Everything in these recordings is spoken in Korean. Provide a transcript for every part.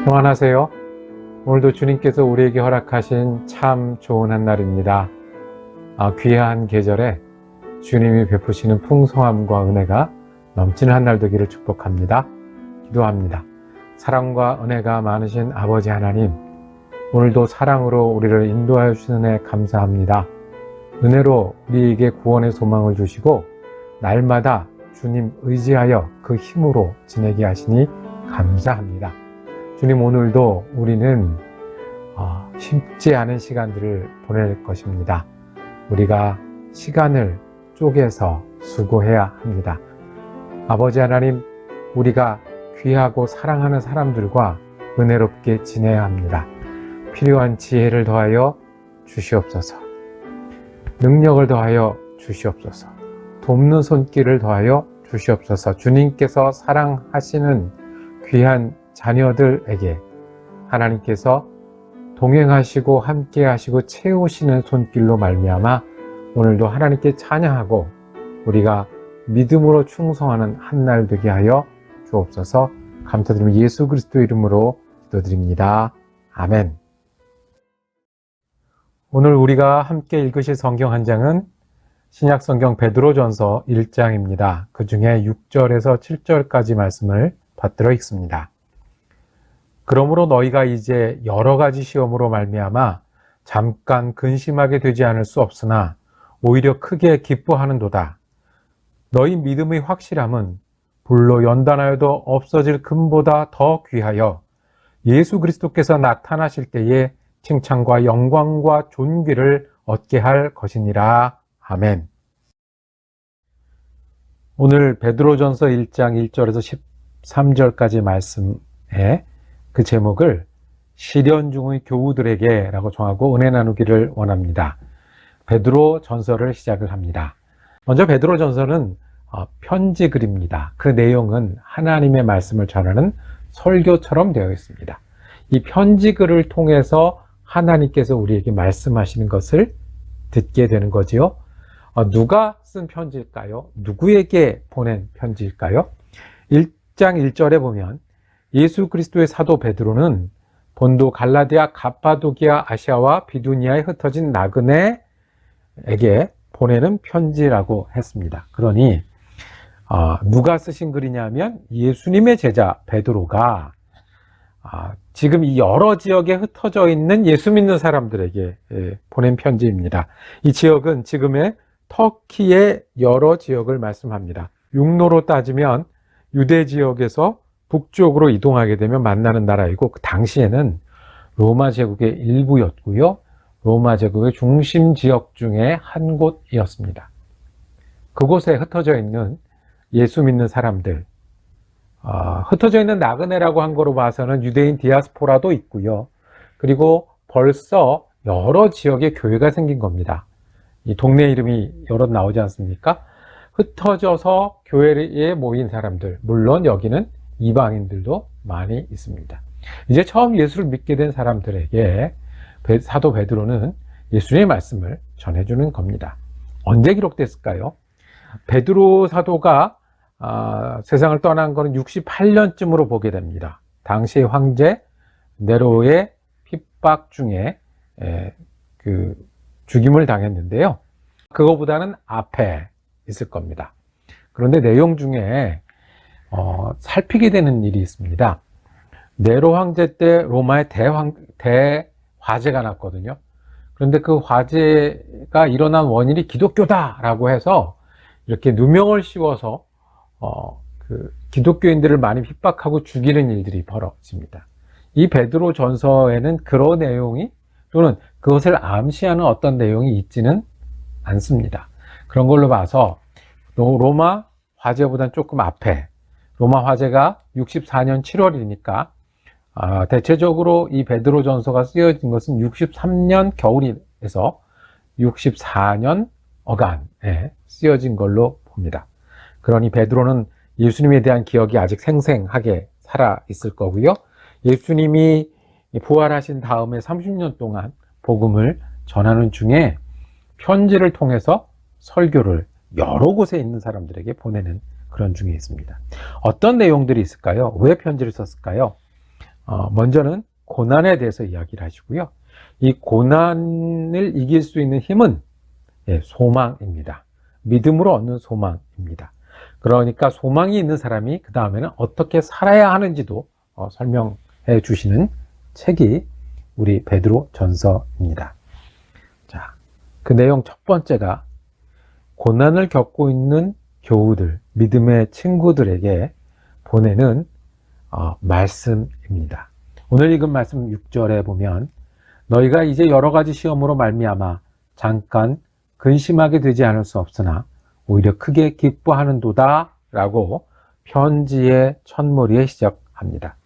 평안하세요. 오늘도 주님께서 우리에게 허락하신 참 좋은 한날입니다. 귀한 계절에 주님이 베푸시는 풍성함과 은혜가 넘치는 한날 되기를 축복합니다. 기도합니다. 사랑과 은혜가 많으신 아버지 하나님, 오늘도 사랑으로 우리를 인도하여 주시는 은혜 감사합니다. 은혜로 우리에게 구원의 소망을 주시고 날마다 주님 의지하여 그 힘으로 지내게 하시니 감사합니다. 주님, 오늘도 우리는 쉽지 않은 시간들을 보낼 것입니다. 우리가 시간을 쪼개서 수고해야 합니다. 아버지 하나님, 우리가 귀하고 사랑하는 사람들과 은혜롭게 지내야 합니다. 필요한 지혜를 더하여 주시옵소서. 능력을 더하여 주시옵소서. 돕는 손길을 더하여 주시옵소서. 주님께서 사랑하시는 귀한 자녀들에게 하나님께서 동행하시고 함께 하시고 채우시는 손길로 말미암아 오늘도 하나님께 찬양하고 우리가 믿음으로 충성하는 한날 되게 하여 주옵소서. 감사드리며 예수 그리스도 이름으로 기도드립니다. 아멘. 오늘 우리가 함께 읽으실 성경 한 장은 신약성경 베드로전서 1장입니다. 그 중에 6절에서 7절까지 말씀을 받들어 읽습니다. 그러므로 너희가 이제 여러 가지 시험으로 말미암아 잠깐 근심하게 되지 않을 수 없으나 오히려 크게 기뻐하는도다. 너희 믿음의 확실함은 불로 연단하여도 없어질 금보다 더 귀하여 예수 그리스도께서 나타나실 때에 칭찬과 영광과 존귀를 얻게 할 것이니라. 아멘. 오늘 베드로전서 1장 1절에서 13절까지 말씀에 그 제목을 시련 중의 교우들에게 라고 정하고 은혜 나누기를 원합니다. 베드로 전서를 시작을 합니다. 먼저 베드로 전서는 편지 글입니다. 그 내용은 하나님의 말씀을 전하는 설교처럼 되어 있습니다. 이 편지 글을 통해서 하나님께서 우리에게 말씀하시는 것을 듣게 되는 거지요. 누가 쓴 편지일까요? 누구에게 보낸 편지일까요? 1장 1절에 보면 예수 그리스도의 사도 베드로는 본도 갈라디아 갑바도기아 아시아와 비두니아에 흩어진 나그네에게 보내는 편지라고 했습니다. 그러니 누가 쓰신 글이냐면 예수님의 제자 베드로가 지금 이 여러 지역에 흩어져 있는 예수 믿는 사람들에게 보낸 편지입니다. 이 지역은 지금의 터키의 여러 지역을 말씀합니다. 육로로 따지면 유대 지역에서 북쪽으로 이동하게 되면 만나는 나라이고 그 당시에는 로마 제국의 일부였고요. 로마 제국의 중심 지역 중에 한 곳이었습니다. 그곳에 흩어져 있는 예수 믿는 사람들, 흩어져 있는 나그네라고 한 거로 봐서는 유대인 디아스포라도 있고요. 그리고 벌써 여러 지역에 교회가 생긴 겁니다. 이 동네 이름이 여러 나오지 않습니까? 흩어져서 교회에 모인 사람들, 물론 여기는 이방인들도 많이 있습니다. 이제 처음 예수를 믿게 된 사람들에게 사도 베드로는 예수님의 말씀을 전해주는 겁니다. 언제 기록됐을까요? 베드로 사도가 세상을 떠난 것은 68년쯤으로 보게 됩니다. 당시 황제 네로의 핍박 중에 죽임을 당했는데요. 그거보다는 앞에 있을 겁니다. 그런데 내용 중에 살피게 되는 일이 있습니다. 네로 황제 때 로마에 대화재가 났거든요. 그런데 그 화재가 일어난 원인이 기독교다라고 해서 이렇게 누명을 씌워서 기독교인들을 많이 핍박하고 죽이는 일들이 벌어집니다. 이 베드로 전서에는 그런 내용이 또는 그것을 암시하는 어떤 내용이 있지는 않습니다. 그런 걸로 봐서 로마 화재보다는 조금 앞에, 로마 화재가 64년 7월이니까 대체적으로 이 베드로 전서가 쓰여진 것은 63년 겨울에서 64년 어간에 쓰여진 걸로 봅니다. 그러니 베드로는 예수님에 대한 기억이 아직 생생하게 살아 있을 거고요. 예수님이 부활하신 다음에 30년 동안 복음을 전하는 중에 편지를 통해서 설교를 여러 곳에 있는 사람들에게 보내는 그런 중에 있습니다. 어떤 내용들이 있을까요? 왜 편지를 썼을까요? 먼저는 고난에 대해서 이야기를 하시고요. 이 고난을 이길 수 있는 힘은 소망입니다. 믿음으로 얻는 소망입니다. 그러니까 소망이 있는 사람이 그 다음에는 어떻게 살아야 하는지도 설명해 주시는 책이 우리 베드로 전서입니다. 자, 그 내용 첫 번째가 고난을 겪고 있는 교우들, 믿음의 친구들에게 보내는 말씀입니다. 오늘 읽은 말씀 6절에 보면 너희가 이제 여러 가지 시험으로 말미암아 잠깐 근심하게 되지 않을 수 없으나 오히려 크게 기뻐하는도다 라고 편지의 첫머리에 시작합니다.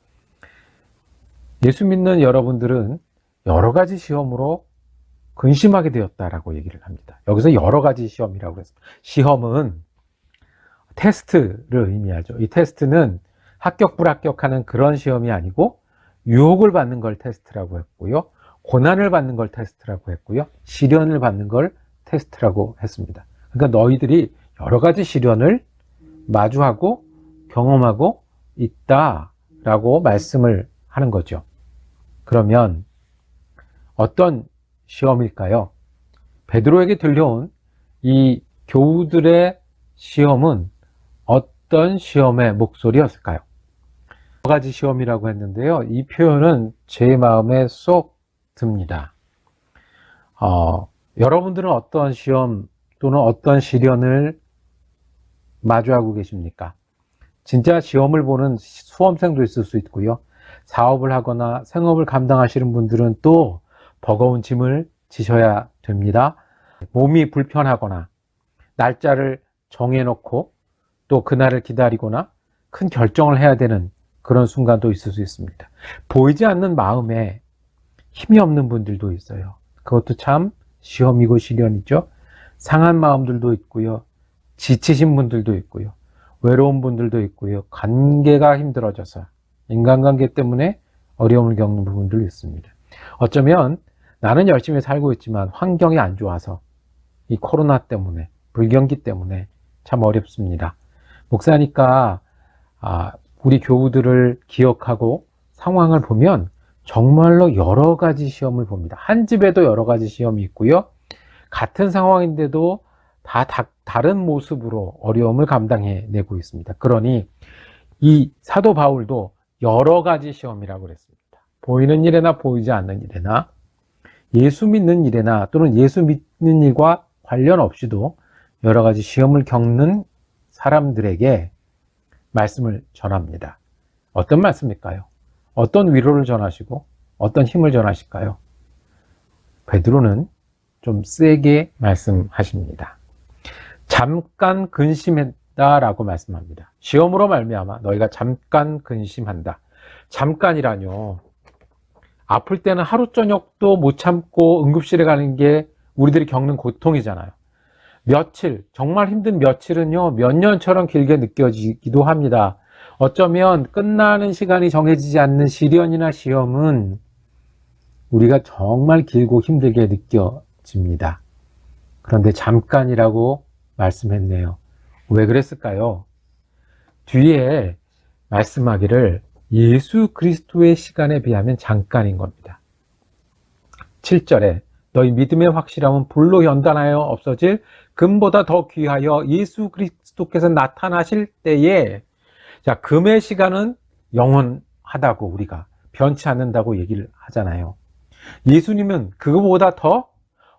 예수 믿는 여러분들은 여러 가지 시험으로 근심하게 되었다라고 얘기를 합니다. 여기서 여러 가지 시험이라고 했습니다. 시험은 테스트를 의미하죠. 이 테스트는 합격 불합격하는 그런 시험이 아니고 유혹을 받는 걸 테스트라고 했고요. 고난을 받는 걸 테스트라고 했고요. 시련을 받는 걸 테스트라고 했습니다. 그러니까 너희들이 여러 가지 시련을 마주하고 경험하고 있다라고 말씀을 하는 거죠. 그러면 어떤 시험일까요? 베드로에게 들려온 이 교우들의 시험은 어떤 시험의 목소리였을까요? 여러 가지 시험이라고 했는데요. 이 표현은 제 마음에 쏙 듭니다. 여러분들은 어떤 시험 또는 어떤 시련을 마주하고 계십니까? 진짜 시험을 보는 수험생도 있을 수 있고요. 사업을 하거나 생업을 감당하시는 분들은 또 버거운 짐을 지셔야 됩니다. 몸이 불편하거나 날짜를 정해놓고 또 그날을 기다리거나 큰 결정을 해야 되는 그런 순간도 있을 수 있습니다. 보이지 않는 마음에 힘이 없는 분들도 있어요. 그것도 참 시험이고 시련이죠. 상한 마음들도 있고요. 지치신 분들도 있고요. 외로운 분들도 있고요. 관계가 힘들어져서 인간관계 때문에 어려움을 겪는 부분들도 있습니다. 어쩌면 나는 열심히 살고 있지만 환경이 안 좋아서 이 코로나 때문에 불경기 때문에 참 어렵습니다. 목사니까 우리 교우들을 기억하고 상황을 보면 정말로 여러 가지 시험을 봅니다. 한 집에도 여러 가지 시험이 있고요. 같은 상황인데도 다 다른 모습으로 어려움을 감당해내고 있습니다. 그러니 이 사도 바울도 여러 가지 시험이라고 그랬습니다. 보이는 일에나 보이지 않는 일에나 예수 믿는 일에나 또는 예수 믿는 일과 관련 없이도 여러 가지 시험을 겪는 사람들에게 말씀을 전합니다. 어떤 말씀일까요? 어떤 위로를 전하시고 어떤 힘을 전하실까요? 베드로는 좀 세게 말씀하십니다. 잠깐 근심했다라고 말씀합니다. 시험으로 말미암아 너희가 잠깐 근심한다. 잠깐이라뇨. 아플 때는 하루 저녁도 못 참고 응급실에 가는 게 우리들이 겪는 고통이잖아요. 며칠, 정말 힘든 며칠은요, 몇 년처럼 길게 느껴지기도 합니다. 어쩌면 끝나는 시간이 정해지지 않는 시련이나 시험은 우리가 정말 길고 힘들게 느껴집니다. 그런데 잠깐이라고 말씀했네요. 왜 그랬을까요? 뒤에 말씀하기를 예수 그리스도의 시간에 비하면 잠깐인 겁니다. 7절에 너희 믿음의 확실함은 불로 연단하여 없어질 금보다 더 귀하여 예수 그리스도께서 나타나실 때에, 자, 금의 시간은 영원하다고 우리가 변치 않는다고 얘기를 하잖아요. 예수님은 그거보다 더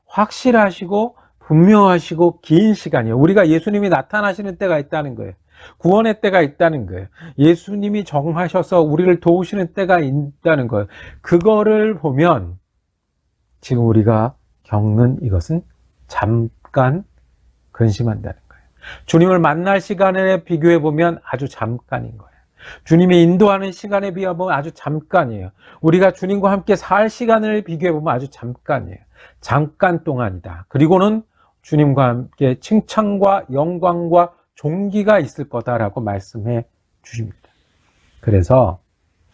확실하시고 분명하시고 긴 시간이에요. 우리가 예수님이 나타나시는 때가 있다는 거예요. 구원의 때가 있다는 거예요. 예수님이 정하셔서 우리를 도우시는 때가 있다는 거예요. 그거를 보면 지금 우리가 겪는 이것은 잠깐 근심한다는 거예요. 주님을 만날 시간에 비교해 보면 아주 잠깐인 거예요. 주님이 인도하는 시간에 비하면 아주 잠깐이에요. 우리가 주님과 함께 살 시간을 비교해 보면 아주 잠깐이에요. 잠깐 동안이다. 그리고는 주님과 함께 칭찬과 영광과 종기가 있을 거다라고 말씀해 주십니다. 그래서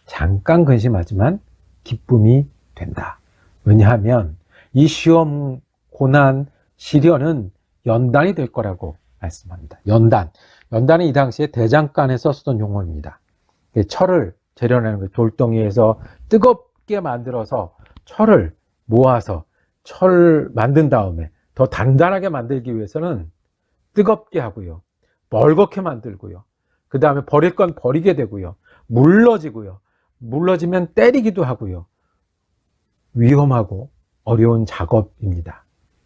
잠깐 근심하지만 기쁨이 된다. 왜냐하면 이 시험, 고난, 시련은 연단이 될 거라고 말씀합니다. 연단. 연단은 이 당시에 대장간에서 쓰던 용어입니다. 철을 재련하는 거예요. 돌덩이에서 뜨겁게 만들어서 철을 모아서 철을 만든 다음에 더 단단하게 만들기 위해서는 뜨겁게 하고요. 멀겋게 만들고요. 그 다음에 버릴 건 버리게 되고요. 물러지고요. 물러지면 때리기도 하고요. 위험하고 어려운 작업입니다.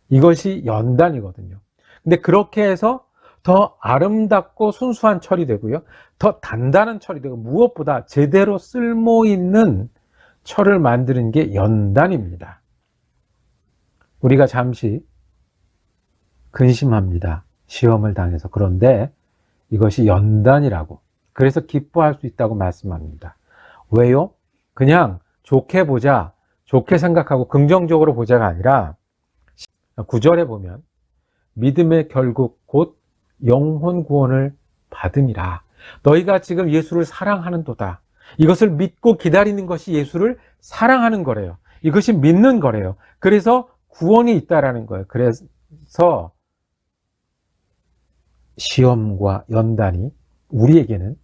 이것이 연단이거든요. 근데 그렇게 해서 더 아름답고 순수한 철이 되고요. 더 단단한 철이 되고 무엇보다 제대로 쓸모 있는 철을 만드는 게 연단입니다. 우리가 잠시 근심합니다. 시험을 당해서. 그런데 이것이 연단이라고. 그래서 기뻐할 수 있다고 말씀합니다. 왜요? 그냥 좋게 보자, 좋게 생각하고 긍정적으로 보자가 아니라 9절에 보면 믿음의 결국 곧 영혼 구원을 받음이라. 너희가 지금 예수를 사랑하는도다. 이것을 믿고 기다리는 것이 예수를 사랑하는 거래요. 이것이 믿는 거래요. 그래서 구원이 있다라는 거예요. 그래서 시험과 연단이 우리에게는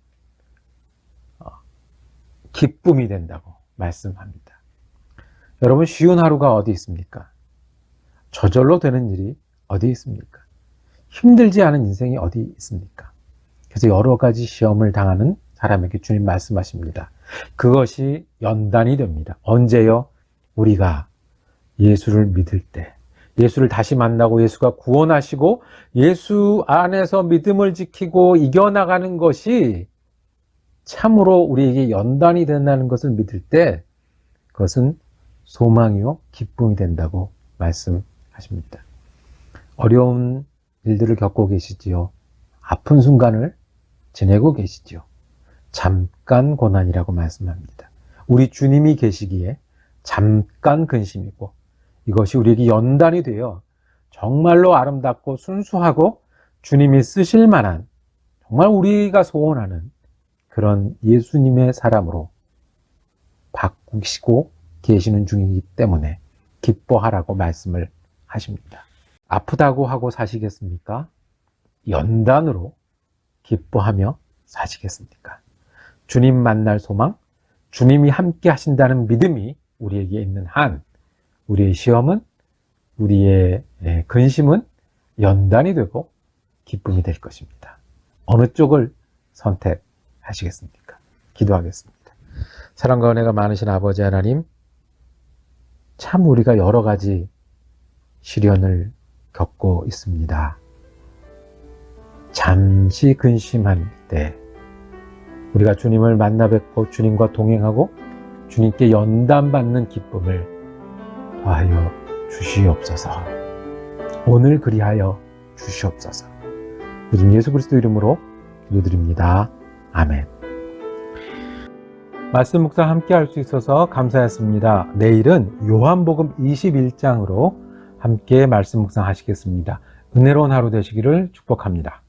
기쁨이 된다고 말씀합니다. 여러분, 쉬운 하루가 어디 있습니까? 저절로 되는 일이 어디 있습니까? 힘들지 않은 인생이 어디 있습니까? 그래서 여러 가지 시험을 당하는 사람에게 주님 말씀하십니다. 그것이 연단이 됩니다. 언제요? 우리가 예수를 믿을 때, 예수를 다시 만나고 예수가 구원하시고 예수 안에서 믿음을 지키고 이겨나가는 것이 참으로 우리에게 연단이 된다는 것을 믿을 때 그것은 소망이요 기쁨이 된다고 말씀하십니다. 어려운 일들을 겪고 계시지요. 아픈 순간을 지내고 계시지요. 잠깐 고난이라고 말씀합니다. 우리 주님이 계시기에 잠깐 근심이고 이것이 우리에게 연단이 되어 정말로 아름답고 순수하고 주님이 쓰실 만한 정말 우리가 소원하는 그런 예수님의 사람으로 바꾸시고 계시는 중이기 때문에 기뻐하라고 말씀을 하십니다. 아프다고 하고 사시겠습니까? 연단으로 기뻐하며 사시겠습니까? 주님 만날 소망, 주님이 함께 하신다는 믿음이 우리에게 있는 한 우리의 시험은, 우리의 근심은 연단이 되고 기쁨이 될 것입니다. 어느 쪽을 선택하시겠습니까? 기도하겠습니다. 사랑과 은혜가 많으신 아버지 하나님, 참 우리가 여러 가지 시련을 겪고 있습니다. 잠시 근심할 때 우리가 주님을 만나 뵙고 주님과 동행하고 주님께 연단받는 기쁨을 더하여 주시옵소서. 오늘 그리하여 주시옵소서. 요즘 예수 그리스도 이름으로 기도드립니다. 아멘. 말씀 묵상 함께 할 수 있어서 감사했습니다. 내일은 요한복음 21장으로 함께 말씀 묵상 하시겠습니다. 은혜로운 하루 되시기를 축복합니다.